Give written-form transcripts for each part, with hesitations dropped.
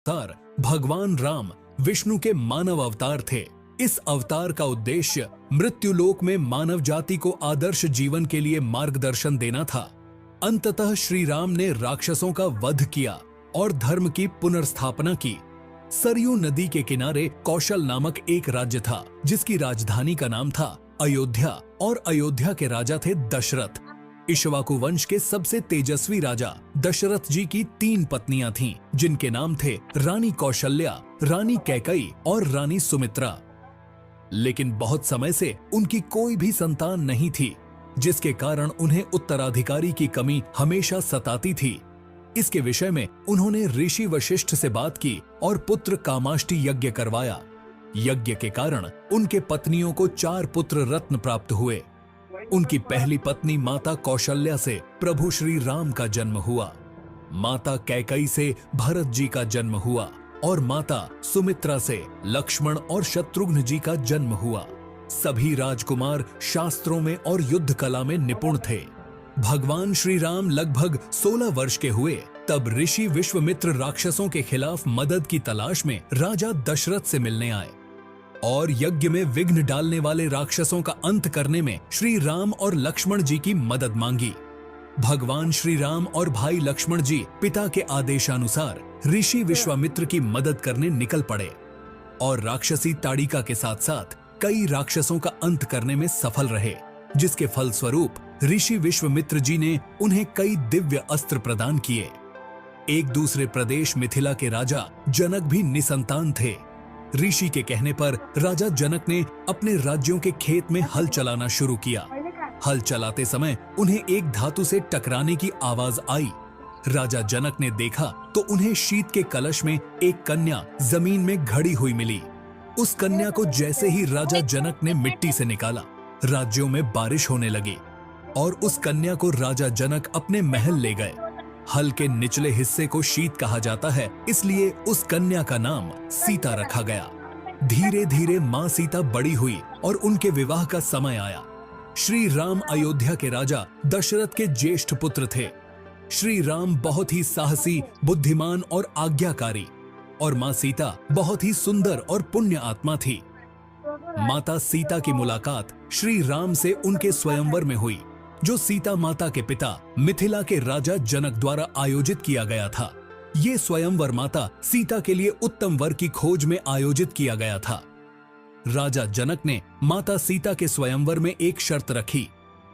अवतार भगवान राम विष्णु के मानव अवतार थे। इस अवतार का उद्देश्य मृत्युलोक में मानव जाति को आदर्श जीवन के लिए मार्गदर्शन देना था। अंततः श्री राम ने राक्षसों का वध किया और धर्म की पुनर्स्थापना की। सरयू नदी के किनारे कौशल नामक एक राज्य था, जिसकी राजधानी का नाम था अयोध्या, और अयोध्या के राजा थे दशरथ। इक्ष्वाकु वंश के सबसे तेजस्वी राजा दशरथ जी की 3 पत्नियां थीं, जिनके नाम थे रानी कौशल्या, रानी कैकई और रानी सुमित्रा। लेकिन बहुत समय से उनकी कोई भी संतान नहीं थी, जिसके कारण उन्हें उत्तराधिकारी की कमी हमेशा सताती थी। इसके विषय में उन्होंने ऋषि वशिष्ठ से बात की और पुत्र कामाष्टि यज्ञ करवाया। यज्ञ के कारण उनके पत्नियों को 4 पुत्र रत्न प्राप्त हुए। उनकी पहली पत्नी माता कौशल्या से प्रभु श्री राम का जन्म हुआ, माता कैकई से भरत जी का जन्म हुआ और माता सुमित्रा से लक्ष्मण और शत्रुघ्न जी का जन्म हुआ। सभी राजकुमार शास्त्रों में और युद्ध कला में निपुण थे। भगवान श्री राम लगभग 16 वर्ष के हुए तब ऋषि विश्वामित्र राक्षसों के खिलाफ मदद की तलाश में राजा दशरथ से मिलने आए और यज्ञ में विघ्न डालने वाले राक्षसों का अंत करने में श्री राम और लक्ष्मण जी की मदद मांगी। भगवान श्री राम और भाई लक्ष्मण जी पिता के आदेशानुसार ऋषि विश्वामित्र की मदद करने निकल पड़े और राक्षसी ताड़िका के साथ साथ कई राक्षसों का अंत करने में सफल रहे, जिसके फलस्वरूप ऋषि विश्वामित्र जी ने उन्हें कई दिव्य अस्त्र प्रदान किए। एक दूसरे प्रदेश मिथिला के राजा जनक भी निसंतान थे। ऋषि के कहने पर राजा जनक ने अपने राज्यों के खेत में हल चलाना शुरू किया। हल चलाते समय उन्हें एक धातु से टकराने की आवाज आई। राजा जनक ने देखा तो उन्हें शीत के कलश में एक कन्या जमीन में घड़ी हुई मिली। उस कन्या को जैसे ही राजा जनक ने मिट्टी से निकाला, राज्यों में बारिश होने लगी और उस कन्या को राजा जनक अपने महल ले गए। हल के निचले हिस्से को शीत कहा जाता है, इसलिए उस कन्या का नाम सीता रखा गया। धीरे धीरे माँ सीता बड़ी हुई और उनके विवाह का समय आया। श्री राम अयोध्या के राजा दशरथ के ज्येष्ठ पुत्र थे। श्री राम बहुत ही साहसी, बुद्धिमान और आज्ञाकारी, और माँ सीता बहुत ही सुंदर और पुण्य आत्मा थी। माता सीता की मुलाकात श्री राम से उनके स्वयंवर में हुई, जो सीता माता के पिता मिथिला के राजा जनक द्वारा आयोजित किया गया था। ये स्वयंवर माता सीता के लिए उत्तम वर की खोज में आयोजित किया गया था। राजा जनक ने माता सीता के स्वयंवर में एक शर्त रखी,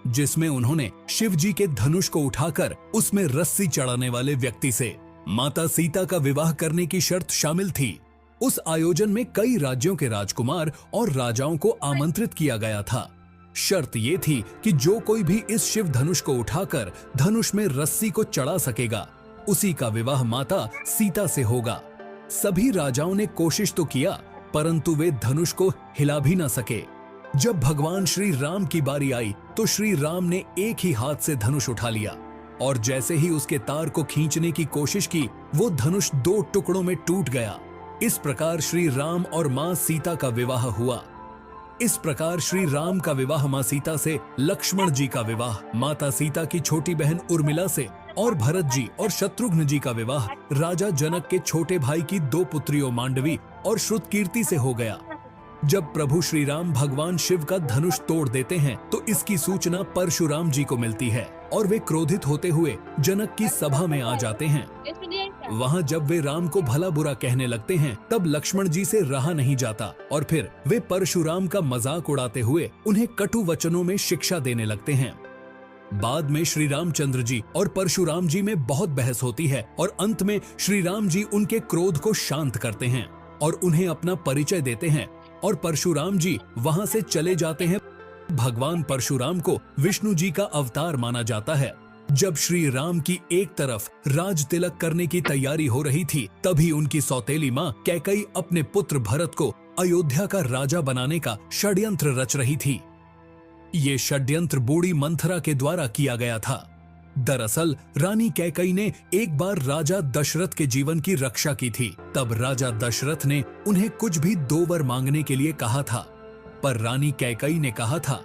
जिसमें उन्होंने शिव जी के धनुष को उठाकर उसमें रस्सी चढ़ाने वाले व्यक्ति से माता सीता का विवाह करने की शर्त शामिल थी। उस आयोजन में कई राज्यों के राजकुमार और राजाओं को आमंत्रित किया गया था। शर्त ये थी कि जो कोई भी इस शिव धनुष को उठाकर धनुष में रस्सी को चढ़ा सकेगा, उसी का विवाह माता सीता से होगा। सभी राजाओं ने कोशिश तो किया, परंतु वे धनुष को हिला भी न सके। जब भगवान श्री राम की बारी आई तो श्री राम ने एक ही हाथ से धनुष उठा लिया और जैसे ही उसके तार को खींचने की कोशिश की, वो धनुष 2 टुकड़ों में टूट गया। इस प्रकार श्री राम और माँ सीता का विवाह हुआ। इस प्रकार श्री राम का विवाह माँ सीता से, लक्ष्मण जी का विवाह माता सीता की छोटी बहन उर्मिला से और भरत जी और शत्रुघ्न जी का विवाह राजा जनक के छोटे भाई की 2 पुत्रियों मांडवी और श्रुतकीर्ति से हो गया। जब प्रभु श्री राम भगवान शिव का धनुष तोड़ देते हैं तो इसकी सूचना परशुराम जी को मिलती है और वे क्रोधित होते हुए जनक की सभा में आ जाते हैं। वहाँ जब वे राम को भला बुरा कहने लगते हैं, तब लक्ष्मण जी से रहा नहीं जाता और फिर वे परशुराम का मजाक उड़ाते हुए उन्हें कटु वचनों में शिक्षा देने लगते हैं। बाद में श्री रामचंद्र जी और परशुराम जी में बहुत बहस होती है और अंत में श्री राम जी उनके क्रोध को शांत करते हैं और उन्हें अपना परिचय देते हैं और परशुराम जी वहाँ से चले जाते हैं। भगवान परशुराम को विष्णु जी का अवतार माना जाता है। जब श्री राम की एक तरफ राज तिलक करने की तैयारी हो रही थी, तभी उनकी सौतेली माँ कैकई अपने पुत्र भरत को अयोध्या का राजा बनाने का षड्यंत्र रच रही थी। ये षड्यंत्र बूढ़ी मंथरा के द्वारा किया गया था। दरअसल रानी कैकई ने एक बार राजा दशरथ के जीवन की रक्षा की थी। तब राजा दशरथ ने उन्हें कुछ भी 2 वर मांगने के लिए कहा था, पर रानी कैकई ने कहा था